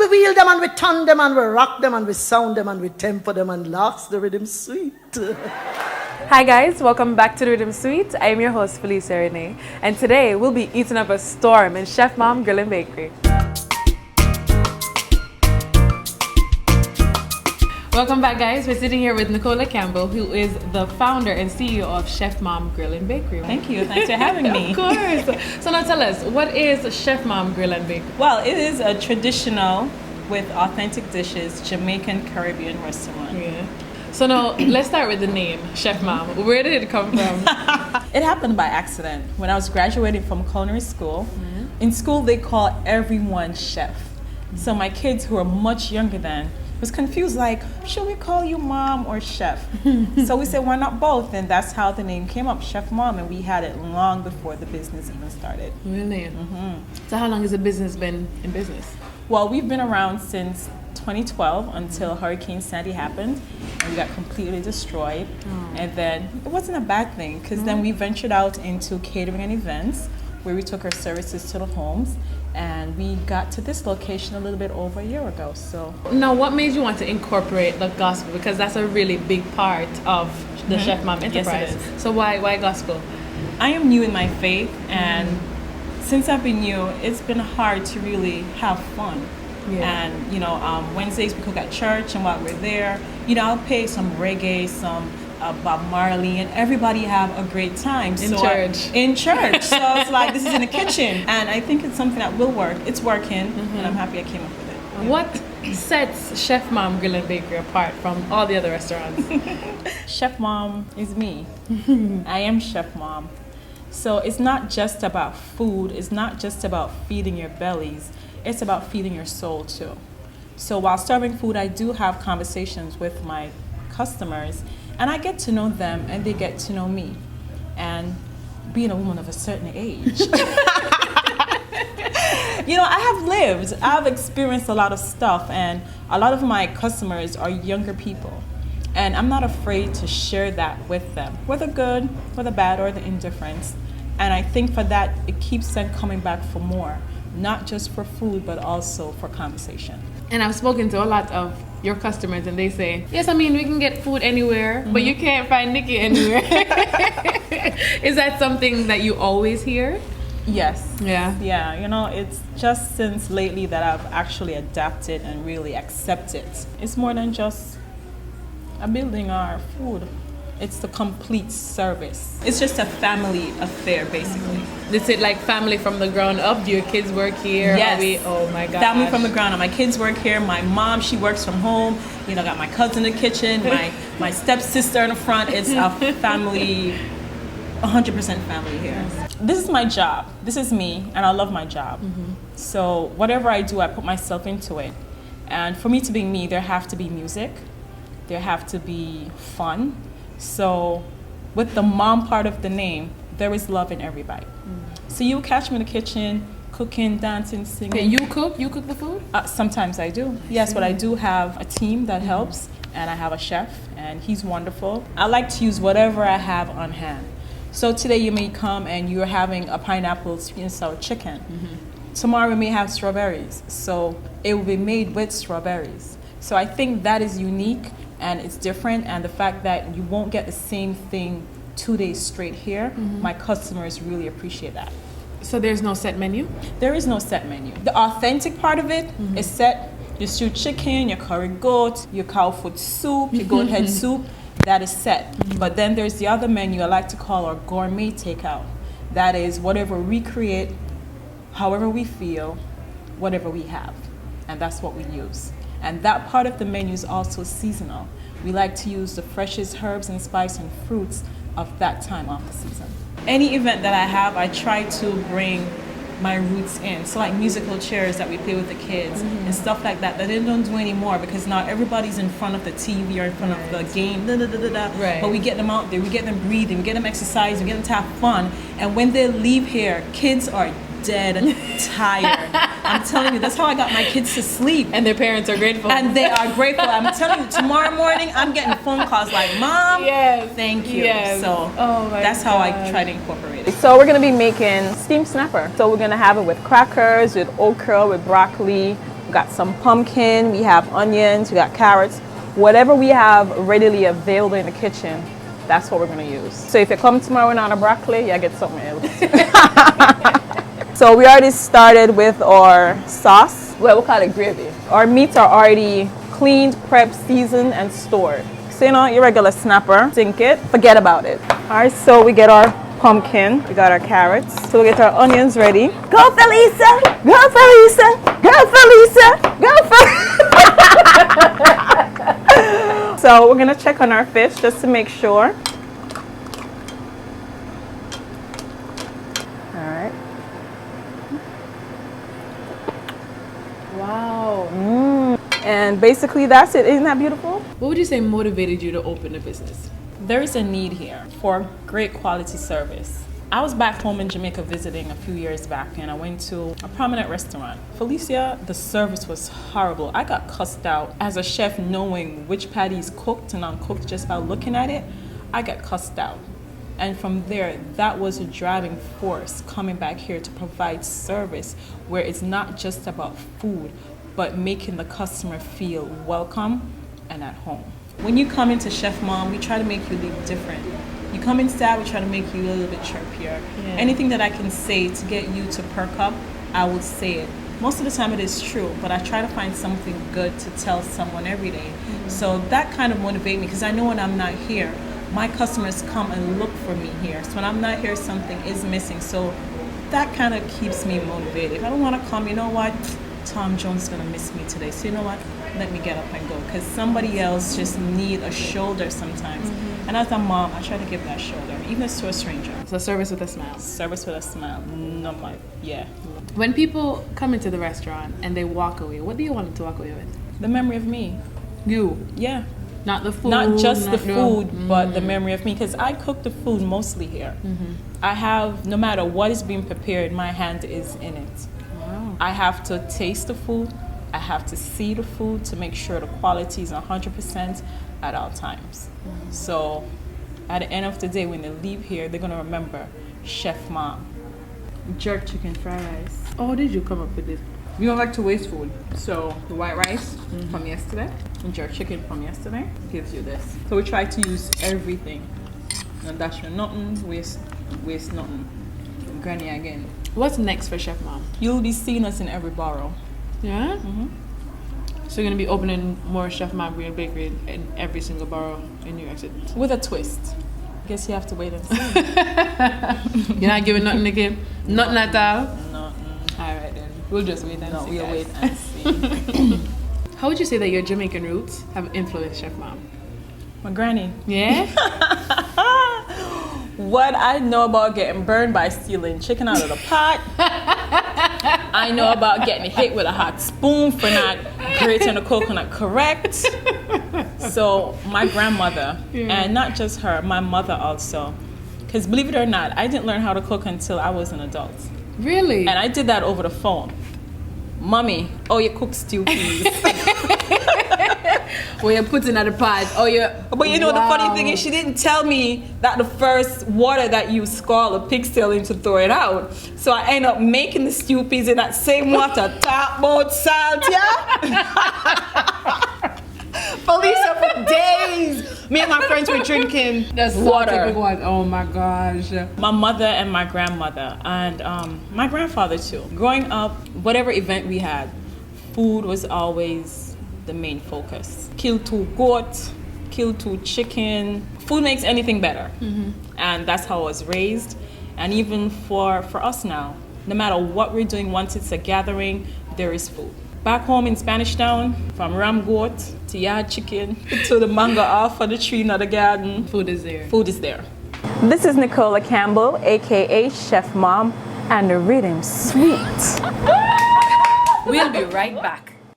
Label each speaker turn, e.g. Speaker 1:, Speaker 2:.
Speaker 1: We wheel them and we turn them and we rock them and we sound them and we temper them and laughs the rhythm sweet.
Speaker 2: Hi guys, welcome back to the Riddim Suite. I am your host Felicia Renee, and today we'll be eating up a storm in Chef Mom Grill and Bakery. Welcome back guys, we're sitting here with Nicola Campbell, who is the founder and CEO of Chef Mom Grill and Bakery.
Speaker 3: Thank you, thanks for having me.
Speaker 2: Of course. So now tell us, what is Chef Mom Grill and Bakery?
Speaker 3: Well, it is a traditional with authentic dishes Jamaican Caribbean restaurant.
Speaker 2: Yeah. So now, let's start with the name, Chef Mom. Where did it come from?
Speaker 3: It happened by accident. When I was graduating from culinary school, in school they call everyone chef. So my kids who are much younger than was confused, like, should we call you mom or chef? So we said, why not both? And that's how the name came up, Chef Mom, and we had it long before the business even started.
Speaker 2: Really? So how long has the business been in business?
Speaker 3: Well, we've been around since 2012 until Hurricane Sandy happened and we got completely destroyed. And then it wasn't a bad thing because then we ventured out into catering and events where we took our services to the homes, and we got to this location a little bit over a year ago. So
Speaker 2: now, what made you want to incorporate the gospel? Because that's a really big part of the Chef Mom enterprise.
Speaker 3: Yes, it is.
Speaker 2: So why gospel?
Speaker 3: I am new in my faith, and since I've been new, it's been hard to really have fun.
Speaker 2: Yeah.
Speaker 3: And Wednesdays we cook at church, and while we're there, I'll play some reggae, some Bob Marley, and everybody have a great time. In church. So it's like, this is in the kitchen, and I think it's something that will work. It's working, and I'm happy I came up with it. Yeah.
Speaker 2: What sets Chef Mom Grill and Bakery apart from all the other restaurants?
Speaker 3: Chef Mom is me. I am Chef Mom. So it's not just about food. It's not just about feeding your bellies. It's about feeding your soul too. So while serving food, I do have conversations with my customers, and I get to know them and they get to know me. And being a woman of a certain age, I've experienced a lot of stuff, and a lot of my customers are younger people. And I'm not afraid to share that with them, whether good, whether bad, or the indifference. And I think for that, it keeps them coming back for more, not just for food, but also for conversation.
Speaker 2: And I've spoken to a lot of your customers, and they say, yes, I mean, we can get food anywhere, but you can't find Nikki anywhere. Is that something that you always hear?
Speaker 3: Yes.
Speaker 2: Yeah.
Speaker 3: Yeah, it's just since lately that I've actually adapted and really accepted. It's more than just a building or food. It's the complete service. It's just a family affair, basically.
Speaker 2: Is it like family from the ground up? Do your kids work here?
Speaker 3: Yes.
Speaker 2: Oh my God.
Speaker 3: Family from the ground up. My kids work here. My mom, she works from home. Got my cousin in the kitchen, my stepsister in the front. It's a family, 100% family here. This is my job. This is me, and I love my job. So whatever I do, I put myself into it. And for me to be me, there have to be music. There have to be fun. So with the mom part of the name, there is love in everybody. So you catch me in the kitchen, cooking, dancing, singing.
Speaker 2: Okay, you cook? You cook the food?
Speaker 3: Sometimes I do. Yes, but I do have a team that helps, and I have a chef, and he's wonderful. I like to use whatever I have on hand. So today you may come and you're having a pineapple sweet and sour chicken. Tomorrow we may have strawberries. So it will be made with strawberries. So I think that is unique and it's different, and the fact that you won't get the same thing 2 days straight here, my customers really appreciate that.
Speaker 2: So there's no set menu?
Speaker 3: There is no set menu. The authentic part of it is set. Your stewed chicken, your curry goat, your cow foot soup, your goat head soup, that is set. But then there's the other menu I like to call our gourmet takeout. That is whatever we create, however we feel, whatever we have. And that's what we use. And that part of the menu is also seasonal. We like to use the freshest herbs and spices and fruits of that time of the season. Any event that I have, I try to bring my roots in. So like musical chairs that we play with the kids and stuff like that they don't do anymore because now everybody's in front of the TV or in front of the game.
Speaker 2: Right.
Speaker 3: But we get them out there, we get them breathing, we get them exercising, we get them to have fun. And when they leave here, kids are dead tired. I'm telling you, that's how I got my kids to sleep.
Speaker 2: And their parents are grateful.
Speaker 3: And they are grateful. I'm telling you, tomorrow morning, I'm getting phone calls like, Mom, thank you.
Speaker 2: Yes.
Speaker 3: So that's how I try to incorporate it.
Speaker 4: So we're going to be making steamed snapper. So we're going to have it with crackers, with okra, with broccoli,
Speaker 3: We got some pumpkin, we have onions, we got carrots. Whatever we have readily available in the kitchen, that's what we're gonna use. So if you come tomorrow and on a broccoli, you get something else. So we already started with our sauce. Well, we'll call it gravy. Our meats are already cleaned, prepped, seasoned, and stored. So you know, your regular snapper, sink it, forget about it. All right, so we get our pumpkin, we got our carrots. So we'll get our onions ready. Go Felisa! Go Felisa! Go Felisa! Go Felisa! So we're gonna check on our fish just to make sure. All right.
Speaker 2: Wow.
Speaker 3: And basically that's it. Isn't that beautiful?
Speaker 2: What would you say motivated you to open a business?
Speaker 3: There is a need here for great quality service. I was back home in Jamaica visiting a few years back, and I went to a prominent restaurant. Felicia, the service was horrible. I got cussed out as a chef, knowing which patty is cooked and uncooked just by looking at it. I got cussed out. And from there, that was a driving force coming back here to provide service where it's not just about food, but making the customer feel welcome and at home. When you come into Chef Mom, we try to make you leave different. You come inside, we try to make you a little bit chirpier.
Speaker 2: Yeah.
Speaker 3: Anything that I can say to get you to perk up, I would say it. Most of the time it is true, but I try to find something good to tell someone every day. So that kind of motivates me, because I know when I'm not here, my customers come and look for me here. So when I'm not here, something is missing. So that kind of keeps me motivated. If I don't want to come, you know what? Tom Jones is going to miss me today. So you know what? Let me get up and go. Because somebody else just need a shoulder sometimes. And as a mom, I try to give that shoulder, even to a stranger.
Speaker 2: So service with a smile.
Speaker 3: Service with a smile. No, my, yeah.
Speaker 2: When people come into the restaurant and they walk away, what do you want them to walk away with?
Speaker 3: The memory of me.
Speaker 2: You.
Speaker 3: Yeah.
Speaker 2: Not the food.
Speaker 3: Not just the
Speaker 2: not
Speaker 3: food, but the memory of me. Because I cook the food mostly here. I have, no matter what is being prepared, my hand is in it.
Speaker 2: Wow.
Speaker 3: I have to taste the food. I have to see the food to make sure the quality is 100% at all times. So at the end of the day, when they leave here, they're going to remember Chef Mom.
Speaker 2: Jerk chicken fried rice. Oh, how did you come up with this? We don't like to waste food. So the white rice from yesterday and jerk chicken from yesterday gives you this.
Speaker 3: So we try to use everything. And that's your nothing, waste nothing. Granny again.
Speaker 2: What's next for Chef Mom?
Speaker 3: You'll be seeing us in every borough.
Speaker 2: Yeah? So you're going to be opening more Chef Mom Green Bakery in every single borough in New York City?
Speaker 3: With a twist. Guess you have to wait and see.
Speaker 2: You're not giving nothing again? Nothing at all?
Speaker 3: Nothing.
Speaker 2: All right then. We'll just wait and see.
Speaker 3: No, we'll
Speaker 2: guys.
Speaker 3: wait and see.
Speaker 2: How would you say that your Jamaican roots have influenced Chef Mom?
Speaker 3: My granny.
Speaker 2: Yeah?
Speaker 3: What I know about getting burned by stealing chicken out of the pot. I know about getting hit with a hot spoon for not grating the coconut correct. So my grandmother, and not just her, my mother also. Because believe it or not, I didn't learn how to cook until I was an adult.
Speaker 2: Really?
Speaker 3: And I did that over the phone. Mommy, oh, you cook stew peas.
Speaker 2: Well, you're putting at the pot. Oh, you're...
Speaker 3: But you know, the funny thing is, she didn't tell me that the first water that you scald a pigtail in to throw it out. So I end up making the stew peas in that same water. Top boat salt, yeah? Felicia, for days, me and my friends were drinking
Speaker 2: That's
Speaker 3: water.
Speaker 2: One. Oh my gosh.
Speaker 3: My mother and my grandmother, and my grandfather too. Growing up, whatever event we had, food was always the main focus. Kill 2 goat, kill 2 chicken. Food makes anything better. And that's how I was raised. And even for us now, no matter what we're doing, once it's a gathering, there is food. Back home in Spanish Town, from ram goat to yard chicken to the mango off of the tree in the garden,
Speaker 2: Food is there.
Speaker 3: food is there. This is Nicola Campbell, aka Chef Mom, and the Riddim Sweet.
Speaker 2: We'll be right back.